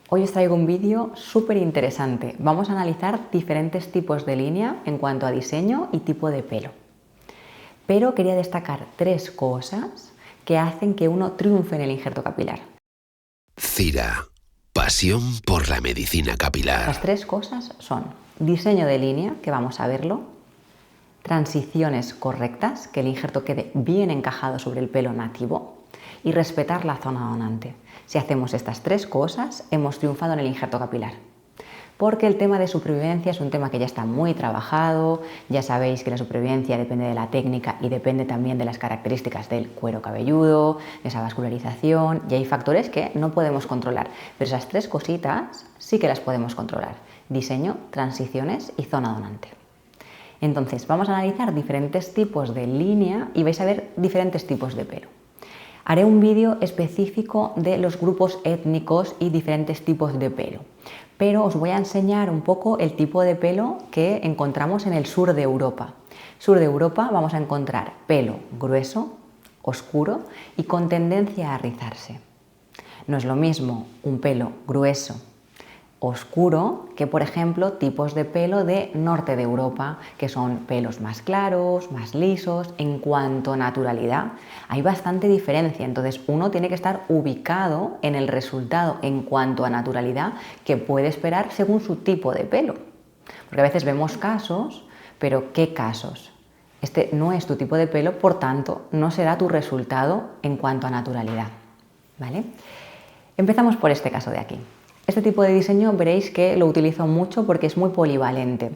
Hoy os traigo un vídeo súper interesante. Vamos a analizar diferentes tipos de línea en cuanto a diseño y tipo de pelo. Pero quería destacar tres cosas que hacen que uno triunfe en el injerto capilar. Cira, pasión por la medicina capilar. Las tres cosas son diseño de línea, que vamos a verlo, transiciones correctas, que el injerto quede bien encajado sobre el pelo nativo, y respetar la zona donante. Si hacemos estas tres cosas, hemos triunfado en el injerto capilar. Porque el tema de supervivencia es un tema que ya está muy trabajado, ya sabéis que la supervivencia depende de la técnica y depende también de las características del cuero cabelludo, de esa vascularización, y hay factores que no podemos controlar, pero esas tres cositas sí que las podemos controlar: diseño, transiciones y zona donante. Entonces vamos a analizar diferentes tipos de línea y vais a ver diferentes tipos de pelo. Haré un vídeo específico de los grupos étnicos y diferentes tipos de pelo, pero os voy a enseñar un poco el tipo de pelo que encontramos en el sur de Europa. Sur de Europa vamos a encontrar pelo grueso, oscuro y con tendencia a rizarse. No es lo mismo un pelo grueso, oscuro, que por ejemplo tipos de pelo de norte de Europa, que son pelos más claros, más lisos. En cuanto a naturalidad, hay bastante diferencia, entonces uno tiene que estar ubicado en el resultado en cuanto a naturalidad que puede esperar según su tipo de pelo. Porque a veces vemos casos, pero ¿qué casos? Este no es tu tipo de pelo, por tanto no será tu resultado en cuanto a naturalidad, ¿vale? Empezamos por este caso de aquí. Este tipo de diseño veréis que lo utilizo mucho porque es muy polivalente.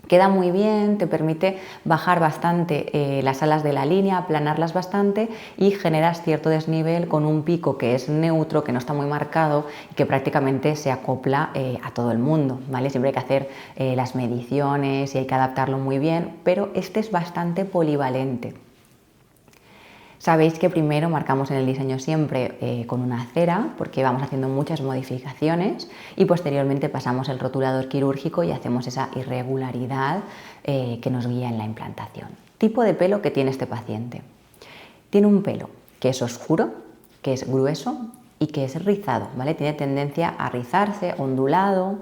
Queda muy bien, te permite bajar bastante las alas de la línea, aplanarlas bastante y generas cierto desnivel con un pico que es neutro, que no está muy marcado y que prácticamente se acopla a todo el mundo, ¿vale? Siempre hay que hacer las mediciones y hay que adaptarlo muy bien, pero este es bastante polivalente. Sabéis que primero marcamos en el diseño siempre con una cera, porque vamos haciendo muchas modificaciones, y posteriormente pasamos el rotulador quirúrgico y hacemos esa irregularidad que nos guía en la implantación. Tipo de pelo que tiene este paciente. Tiene un pelo que es oscuro, que es grueso y que es rizado, ¿vale? Tiene tendencia a rizarse, ondulado.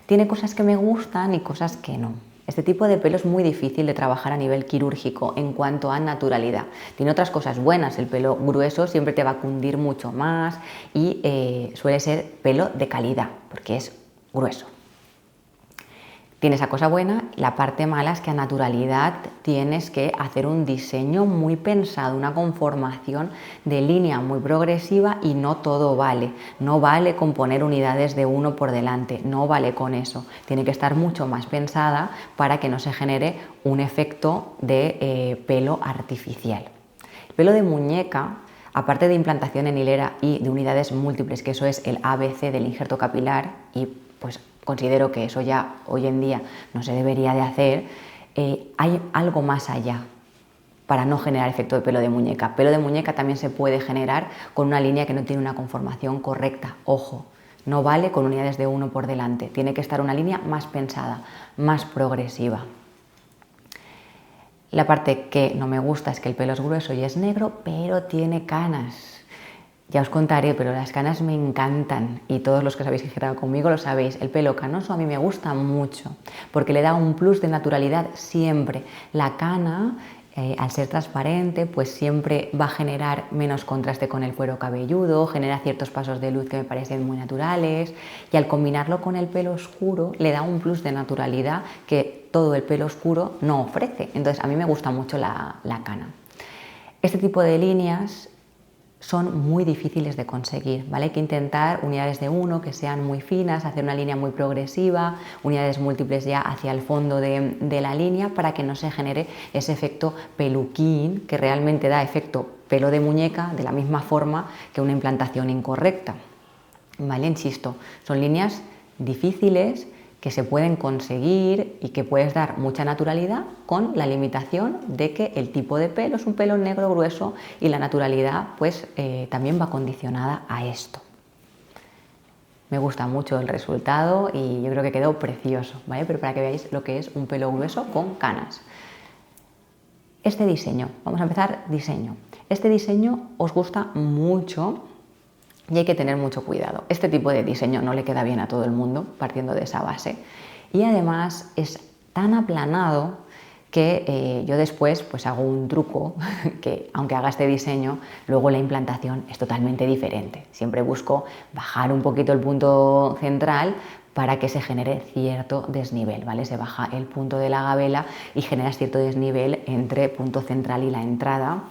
Tiene cosas que me gustan y cosas que no. Este tipo de pelo es muy difícil de trabajar a nivel quirúrgico en cuanto a naturalidad. Tiene otras cosas buenas, el pelo grueso siempre te va a cundir mucho más y suele ser pelo de calidad porque es grueso. Tiene esa cosa buena. La parte mala es que a naturalidad tienes que hacer un diseño muy pensado, una conformación de línea muy progresiva y no todo vale. No vale con poner unidades de uno por delante, no vale con eso. Tiene que estar mucho más pensada para que no se genere un efecto de pelo artificial. El pelo de muñeca, aparte de implantación en hilera y de unidades múltiples, que eso es el ABC del injerto capilar, y pues considero que eso ya hoy en día no se debería de hacer, hay algo más allá para no generar efecto de pelo de muñeca. Pelo de muñeca también se puede generar con una línea que no tiene una conformación correcta. Ojo, no vale con unidades de uno por delante, tiene que estar una línea más pensada, más progresiva. La parte que no me gusta es que el pelo es grueso y es negro, pero tiene canas. Ya os contaré, pero las canas me encantan y todos los que os habéis quedado conmigo lo sabéis. El pelo canoso a mí me gusta mucho porque le da un plus de naturalidad siempre. La cana, al ser transparente, pues siempre va a generar menos contraste con el cuero cabelludo, genera ciertos pasos de luz que me parecen muy naturales, y al combinarlo con el pelo oscuro le da un plus de naturalidad que todo el pelo oscuro no ofrece. Entonces a mí me gusta mucho la cana. Este tipo de líneas son muy difíciles de conseguir, ¿vale? Hay que intentar unidades de uno que sean muy finas, hacer una línea muy progresiva, unidades múltiples ya hacia el fondo de la línea para que no se genere ese efecto peluquín que realmente da efecto pelo de muñeca de la misma forma que una implantación incorrecta, ¿vale? Insisto, son líneas difíciles que se pueden conseguir y que puedes dar mucha naturalidad con la limitación de que el tipo de pelo es un pelo negro grueso y la naturalidad pues también va condicionada a esto. Me gusta mucho el resultado y yo creo que quedó precioso, ¿vale? Pero para que veáis lo que es un pelo grueso con canas. Este diseño, vamos a empezar diseño. Este diseño os gusta mucho y hay que tener mucho cuidado. Este tipo de diseño no le queda bien a todo el mundo, partiendo de esa base. Y además es tan aplanado que yo después pues hago un truco que, aunque haga este diseño, luego la implantación es totalmente diferente. Siempre busco bajar un poquito el punto central para que se genere cierto desnivel, ¿vale? Se baja el punto de la gabela y generas cierto desnivel entre punto central y la entrada,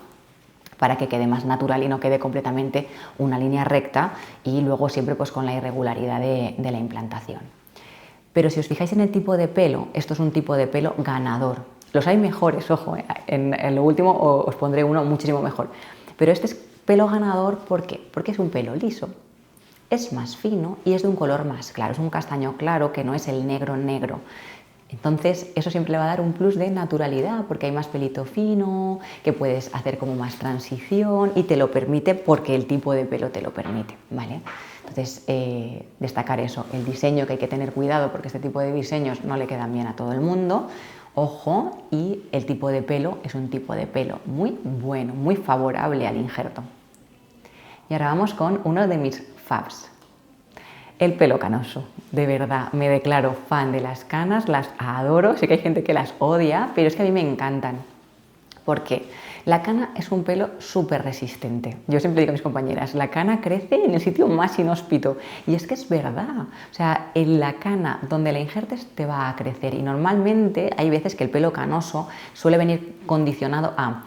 para que quede más natural y no quede completamente una línea recta, y luego siempre pues con la irregularidad de la implantación. Pero si os fijáis en el tipo de pelo, esto es un tipo de pelo ganador. Los hay mejores, ojo, en lo último os pondré uno muchísimo mejor. Pero este es pelo ganador, ¿por qué? Porque es un pelo liso, es más fino y es de un color más claro, es un castaño claro que no es el negro negro. Entonces eso siempre le va a dar un plus de naturalidad, porque hay más pelito fino, que puedes hacer como más transición y te lo permite porque el tipo de pelo te lo permite, ¿vale? Entonces destacar eso, el diseño, que hay que tener cuidado porque este tipo de diseños no le quedan bien a todo el mundo, ojo, y el tipo de pelo es un tipo de pelo muy bueno, muy favorable al injerto. Y ahora vamos con uno de mis faves. El pelo canoso, de verdad, me declaro fan de las canas, las adoro, sé que hay gente que las odia, pero es que a mí me encantan. ¿Por qué? La cana es un pelo súper resistente. Yo siempre digo a mis compañeras, la cana crece en el sitio más inhóspito. Y es que es verdad. O sea, en la cana donde la injertes te va a crecer. Y normalmente hay veces que el pelo canoso suele venir condicionado a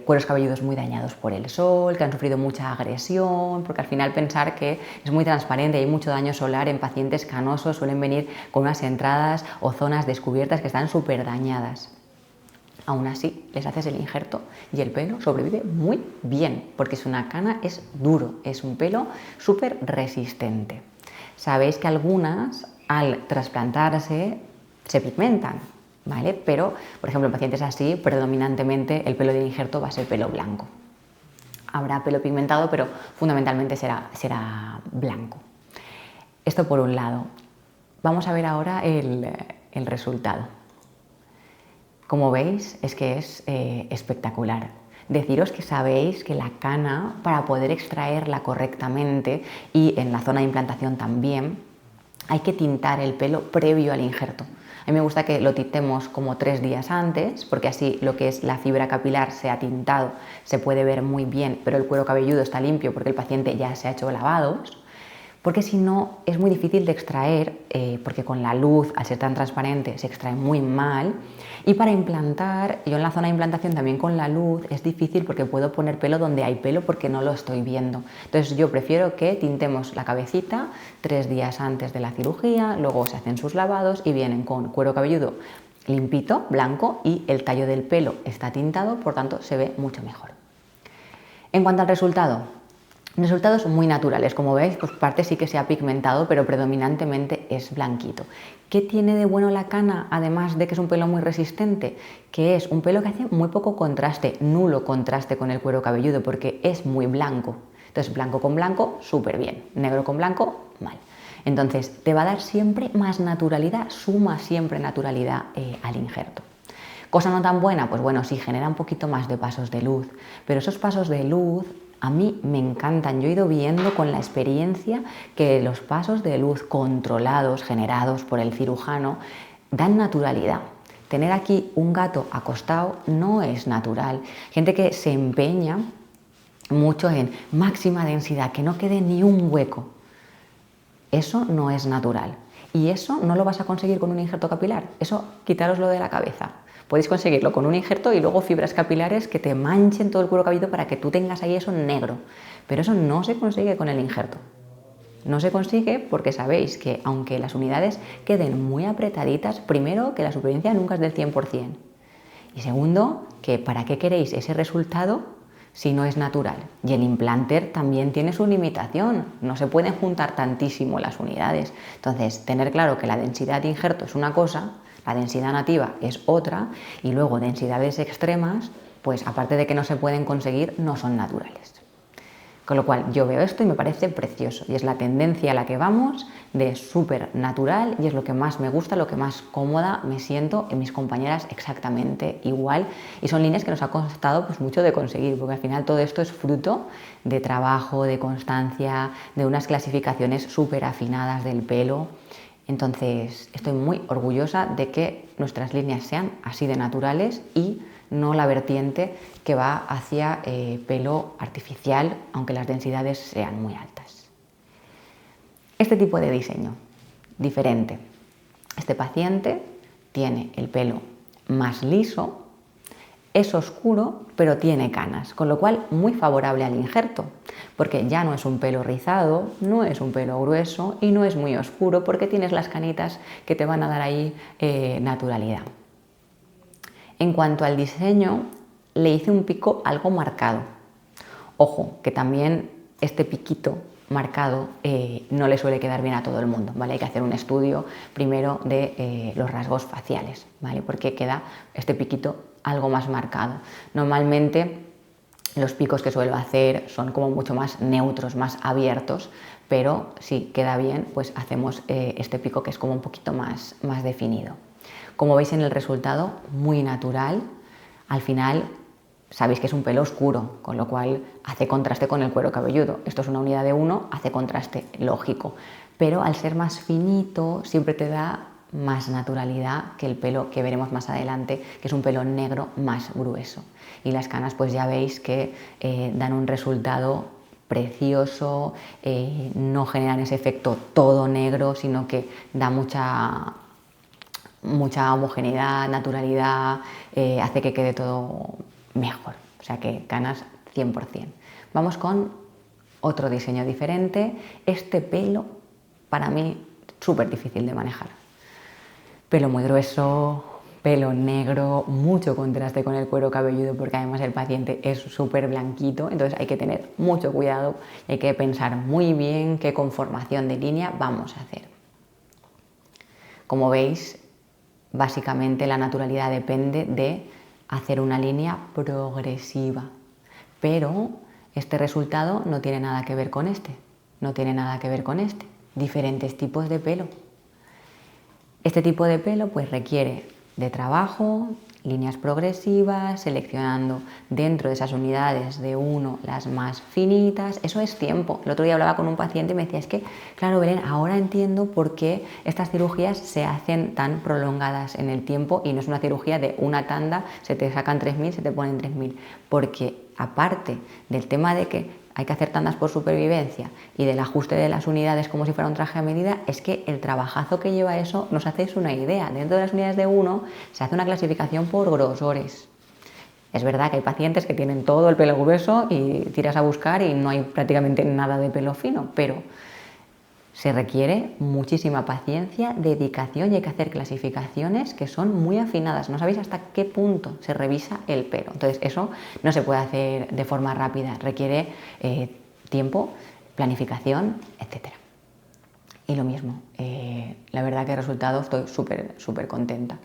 cueros cabelludos muy dañados por el sol, que han sufrido mucha agresión, porque al final pensar que es muy transparente y hay mucho daño solar en pacientes canosos, suelen venir con unas entradas o zonas descubiertas que están súper dañadas. Aún así, les haces el injerto y el pelo sobrevive muy bien, porque es una cana, es duro, es un pelo súper resistente. Sabéis que algunas, al trasplantarse, se pigmentan, ¿vale? Pero, por ejemplo, en pacientes así, predominantemente el pelo del injerto va a ser pelo blanco. Habrá pelo pigmentado, pero fundamentalmente será blanco. Esto por un lado. Vamos a ver ahora el resultado. Como veis, es que es espectacular. Deciros que sabéis que la cana, para poder extraerla correctamente, y en la zona de implantación también, hay que tintar el pelo previo al injerto. A mí me gusta que lo tintemos como 3 días antes, porque así lo que es la fibra capilar se ha tintado, se puede ver muy bien, pero el cuero cabelludo está limpio porque el paciente ya se ha hecho lavados. Porque si no es muy difícil de extraer, porque con la luz, al ser tan transparente, se extrae muy mal. Y para implantar, yo en la zona de implantación también con la luz es difícil porque puedo poner pelo donde hay pelo porque no lo estoy viendo. Entonces yo prefiero que tintemos la cabecita 3 días antes de la cirugía, luego se hacen sus lavados y vienen con cuero cabelludo limpito, blanco, y el tallo del pelo está tintado, por tanto se ve mucho mejor. En cuanto al resultados muy naturales, como veis, pues parte sí que se ha pigmentado, pero predominantemente es blanquito. ¿Qué tiene de bueno la cana, además de que es un pelo muy resistente? Que es un pelo que hace muy poco contraste, nulo contraste con el cuero cabelludo, porque es muy blanco. Entonces, blanco con blanco, súper bien. Negro con blanco, mal. Entonces, te va a dar siempre más naturalidad, suma siempre naturalidad al injerto. Cosa no tan buena, pues bueno, sí genera un poquito más de pasos de luz, pero esos pasos de luz a mí me encantan. Yo he ido viendo con la experiencia que los pasos de luz controlados, generados por el cirujano, dan naturalidad. Tener aquí un gato acostado no es natural. Gente que se empeña mucho en máxima densidad, que no quede ni un hueco. Eso no es natural. Y eso no lo vas a conseguir con un injerto capilar. Eso quitároslo de la cabeza. Podéis conseguirlo con un injerto y luego fibras capilares que te manchen todo el cuero cabelludo para que tú tengas ahí eso negro. Pero eso no se consigue con el injerto. No se consigue porque sabéis que aunque las unidades queden muy apretaditas, primero, que la supervivencia nunca es del 100%. Y segundo, que para qué queréis ese resultado si no es natural. Y el implanter también tiene su limitación. No se pueden juntar tantísimo las unidades. Entonces, tener claro que la densidad de injerto es una cosa, la densidad nativa es otra, y luego densidades extremas, pues aparte de que no se pueden conseguir, no son naturales. Con lo cual yo veo esto y me parece precioso y es la tendencia a la que vamos de súper natural y es lo que más me gusta, lo que más cómoda me siento, en mis compañeras exactamente igual, y son líneas que nos ha costado pues mucho de conseguir, porque al final todo esto es fruto de trabajo, de constancia, de unas clasificaciones súper afinadas del pelo. Entonces estoy muy orgullosa de que nuestras líneas sean así de naturales y no la vertiente que va hacia pelo artificial, aunque las densidades sean muy altas. Este tipo de diseño, diferente. Este paciente tiene el pelo más liso, es oscuro, pero tiene canas, con lo cual muy favorable al injerto, porque ya no es un pelo rizado, no es un pelo grueso y no es muy oscuro, porque tienes las canitas que te van a dar ahí naturalidad. En cuanto al diseño, le hice un pico algo marcado. Ojo, que también este piquito marcado no le suele quedar bien a todo el mundo, ¿vale? Hay que hacer un estudio primero de los rasgos faciales, ¿vale? Porque queda este piquito algo más marcado. Normalmente los picos que suelo hacer son como mucho más neutros, más abiertos, pero si queda bien, pues hacemos este pico que es como un poquito más definido. Como veis en el resultado, muy natural. Al final sabéis que es un pelo oscuro, con lo cual hace contraste con el cuero cabelludo. Esto es una unidad de 1, hace contraste, lógico. Pero al ser más finito, siempre te da más naturalidad que el pelo que veremos más adelante, que es un pelo negro más grueso. Y las canas, pues ya veis que dan un resultado precioso, no generan ese efecto todo negro, sino que da mucha homogeneidad, naturalidad, hace que quede todo mejor. O sea que canas 100%. Vamos con otro diseño diferente. Este pelo, para mí, súper difícil de manejar. Pelo muy grueso, pelo negro, mucho contraste con el cuero cabelludo, porque además el paciente es súper blanquito, entonces hay que tener mucho cuidado y hay que pensar muy bien qué conformación de línea vamos a hacer. Como veis, básicamente la naturalidad depende de hacer una línea progresiva, pero este resultado no tiene nada que ver con este, no tiene nada que ver con este, diferentes tipos de pelo. Este tipo de pelo pues requiere de trabajo, líneas progresivas, seleccionando dentro de esas unidades de 1 las más finitas. Eso es tiempo. El otro día hablaba con un paciente y me decía, es que, claro, Belén, ahora entiendo por qué estas cirugías se hacen tan prolongadas en el tiempo y no es una cirugía de una tanda, se te sacan 3.000, se te ponen 3.000. Porque aparte del tema de que hay que hacer tandas por supervivencia y del ajuste de las unidades como si fuera un traje a medida, es que el trabajazo que lleva eso, no os hacéis una idea. Dentro de las unidades de 1 se hace una clasificación por grosores. Es verdad que hay pacientes que tienen todo el pelo grueso y tiras a buscar y no hay prácticamente nada de pelo fino, pero se requiere muchísima paciencia, dedicación y hay que hacer clasificaciones que son muy afinadas. No sabéis hasta qué punto se revisa el pelo. Entonces eso no se puede hacer de forma rápida, requiere tiempo, planificación, etc. Y lo mismo, la verdad que el resultado estoy súper contenta.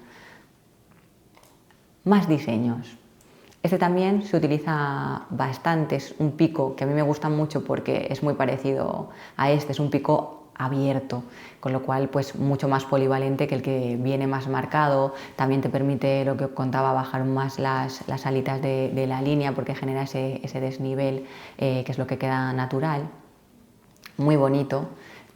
Más diseños. Este también se utiliza bastante, es un pico que a mí me gusta mucho porque es muy parecido a este, es un pico abierto, con lo cual pues mucho más polivalente que el que viene más marcado. También te permite, lo que os contaba, bajar más las alitas de la línea porque genera ese desnivel que es lo que queda natural. Muy bonito.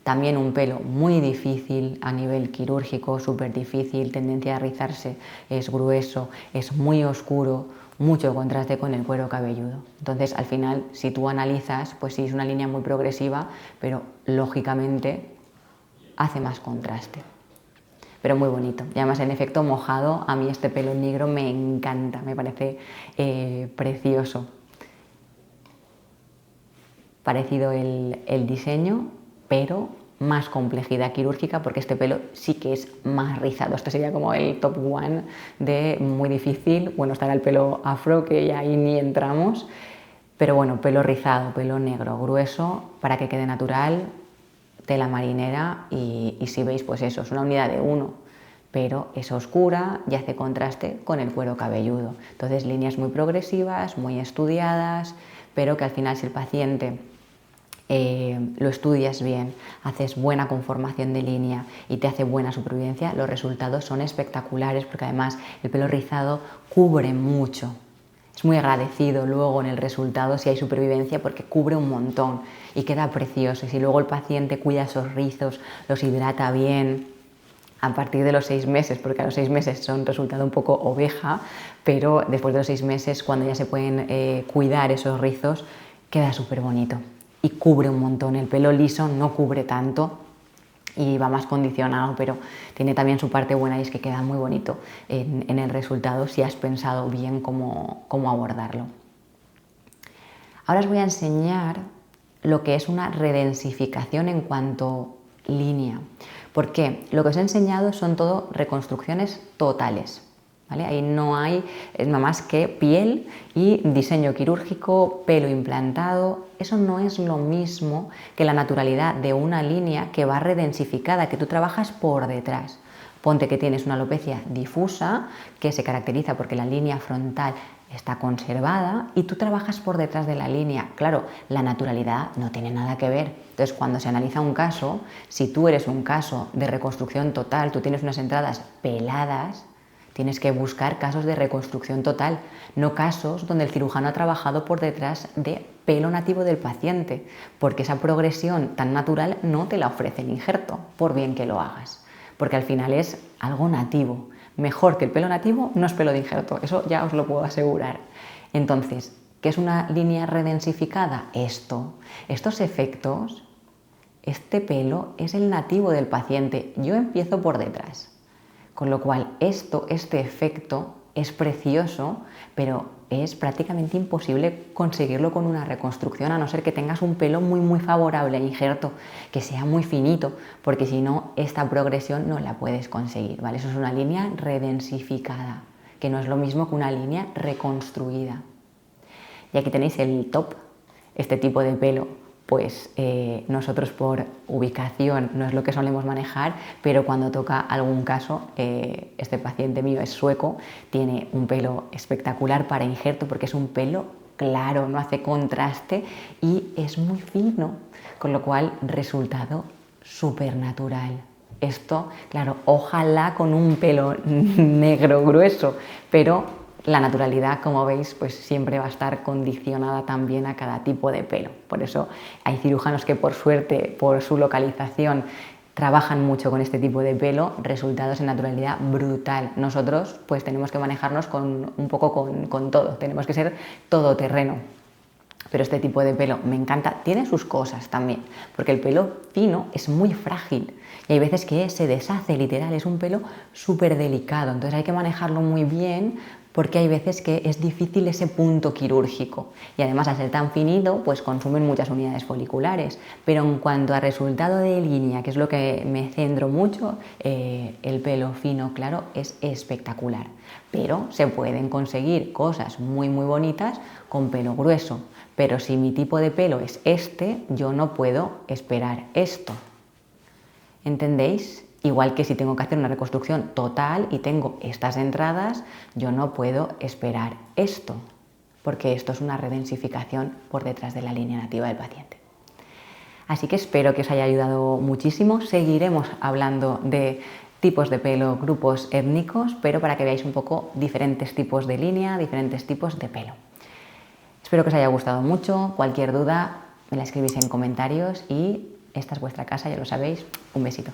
También un pelo muy difícil a nivel quirúrgico, súper difícil, tendencia a rizarse, es grueso, es muy oscuro, mucho contraste con el cuero cabelludo. Entonces, al final, si tú analizas, pues sí, es una línea muy progresiva, pero lógicamente hace más contraste. Pero muy bonito. Y además, en efecto mojado, a mí este pelo negro me encanta, me parece precioso. Parecido el diseño, pero más complejidad quirúrgica porque este pelo sí que es más rizado. Esto sería como el top one de muy difícil. Bueno, estará el pelo afro, que ya ahí ni entramos, pero bueno, pelo rizado, pelo negro, grueso, para que quede natural, tela marinera y si veis, pues eso, es una unidad de 1, pero es oscura y hace contraste con el cuero cabelludo. Entonces, líneas muy progresivas, muy estudiadas, pero que al final si el paciente lo estudias bien, haces buena conformación de línea y te hace buena supervivencia, los resultados son espectaculares porque además el pelo rizado cubre mucho. Es muy agradecido luego en el resultado si hay supervivencia porque cubre un montón y queda precioso. Y si luego el paciente cuida esos rizos, los hidrata bien, a partir de los 6 meses, porque a los 6 meses son resultado un poco oveja, pero después de los 6 meses, cuando ya se pueden cuidar esos rizos, queda súper bonito y cubre un montón. El pelo liso no cubre tanto y va más condicionado, pero tiene también su parte buena y es que queda muy bonito en el resultado si has pensado bien cómo abordarlo. Ahora os voy a enseñar lo que es una redensificación en cuanto línea. ¿Por qué? Lo que os he enseñado son todo reconstrucciones totales, ¿vale? Ahí no hay nada más que piel y diseño quirúrgico, pelo implantado. Eso no es lo mismo que la naturalidad de una línea que va redensificada, que tú trabajas por detrás. Ponte que tienes una alopecia difusa que se caracteriza porque la línea frontal está conservada y tú trabajas por detrás de la línea. Claro, la naturalidad no tiene nada que ver. Entonces, cuando se analiza un caso, si tú eres un caso de reconstrucción total, tú tienes unas entradas peladas, tienes que buscar casos de reconstrucción total, no casos donde el cirujano ha trabajado por detrás de pelo nativo del paciente, porque esa progresión tan natural no te la ofrece el injerto, por bien que lo hagas, porque al final es algo nativo. Mejor que el pelo nativo no es pelo de injerto, eso ya os lo puedo asegurar. Entonces, ¿qué es una línea redensificada? Estos efectos, este pelo es el nativo del paciente, yo empiezo por detrás. Con lo cual, este efecto es precioso, pero es prácticamente imposible conseguirlo con una reconstrucción, a no ser que tengas un pelo muy favorable al injerto, que sea muy finito, porque si no, esta progresión no la puedes conseguir, ¿vale? Eso es una línea redensificada, que no es lo mismo que una línea reconstruida. Y aquí tenéis el top, este tipo de pelo. Pues nosotros por ubicación no es lo que solemos manejar, pero cuando toca algún caso, este paciente mío es sueco, tiene un pelo espectacular para injerto porque es un pelo claro, no hace contraste y es muy fino, con lo cual resultado súper natural. Esto, claro, ojalá con un pelo negro grueso, pero la naturalidad, como veis, pues siempre va a estar condicionada también a cada tipo de pelo. Por eso hay cirujanos que por suerte, por su localización, trabajan mucho con este tipo de pelo, resultados en naturalidad brutal. Nosotros pues tenemos que manejarnos un poco con todo, tenemos que ser todoterreno. Pero este tipo de pelo me encanta, tiene sus cosas también, porque el pelo fino es muy frágil y hay veces que se deshace literal, es un pelo súper delicado, entonces hay que manejarlo muy bien porque hay veces que es difícil ese punto quirúrgico y además al ser tan finito pues consumen muchas unidades foliculares, pero en cuanto a resultado de línea, que es lo que me centro mucho, el pelo fino claro es espectacular, pero se pueden conseguir cosas muy bonitas con pelo grueso, pero si mi tipo de pelo es este, yo no puedo esperar esto. ¿Entendéis? Igual que si tengo que hacer una reconstrucción total y tengo estas entradas, yo no puedo esperar esto, porque esto es una redensificación por detrás de la línea nativa del paciente. Así que espero que os haya ayudado muchísimo. Seguiremos hablando de tipos de pelo, grupos étnicos, pero para que veáis un poco diferentes tipos de línea, diferentes tipos de pelo. Espero que os haya gustado mucho. Cualquier duda me la escribís en comentarios y esta es vuestra casa, ya lo sabéis. Un besito.